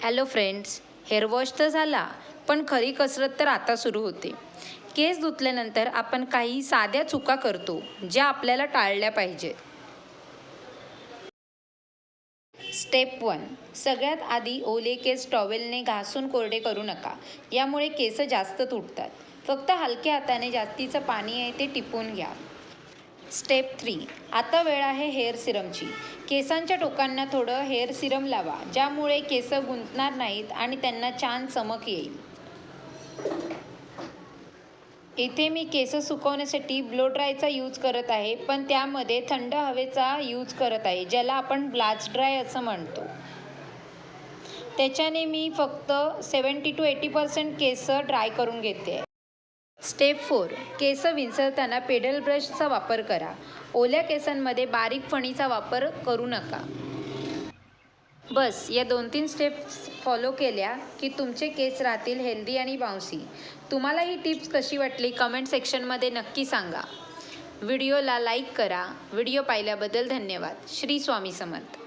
Hello friends, hair wash तर झाला, पण खरी कसरत तर आता सुरू होते. केस धुतल्यानंतर आपण काही साध्या चुका करतो, ज्या आपल्याला टाळल्या पाहिजेत. स्टेप 1. सगळ्यात आधी ओले केस टॉवेलने घासून कोरडे करू नका. यामुळे केस जास्त तुटतात. फक्त हलक्या हाताने जास्तीचं पाणी आहे ते टिपून घ्या. स्टेप 3. आता वेळ आहे हेअर सिरमची. केसांच्या टोकांना थोडं हेअर सिरम लावा, ज्यामुळे केस गुंतणार नाहीत आणि त्यांना छान चमक येईल. इथे मी केस सुकवण्यासाठी ब्लो ड्रायचा यूज करत आहे, पण त्यामध्ये थंड हवेचा यूज करत आहे, ज्याला आपण ब्लास्ट ड्राय असं म्हणतो. त्याच्याने मी फक्त 70 to 80% केस ड्राय करून घेते. स्टेप 4. केस विंचरताना पेडल ब्रशचा वापर करा. ओल्या केसांमध्ये बारीक फणीचा वापर करू नका. बस या 2-3 स्टेप्स फॉलो केल्या की तुमचे केस राहतील हेल्दी आणि बाउन्सी. तुम्हाला ही टिप्स कशी वाटली कमेंट सेक्शनमध्ये नक्की सांगा. व्हिडिओला लाईक करा. व्हिडिओ पाहिल्याबद्दल धन्यवाद. श्री स्वामी समर्थ.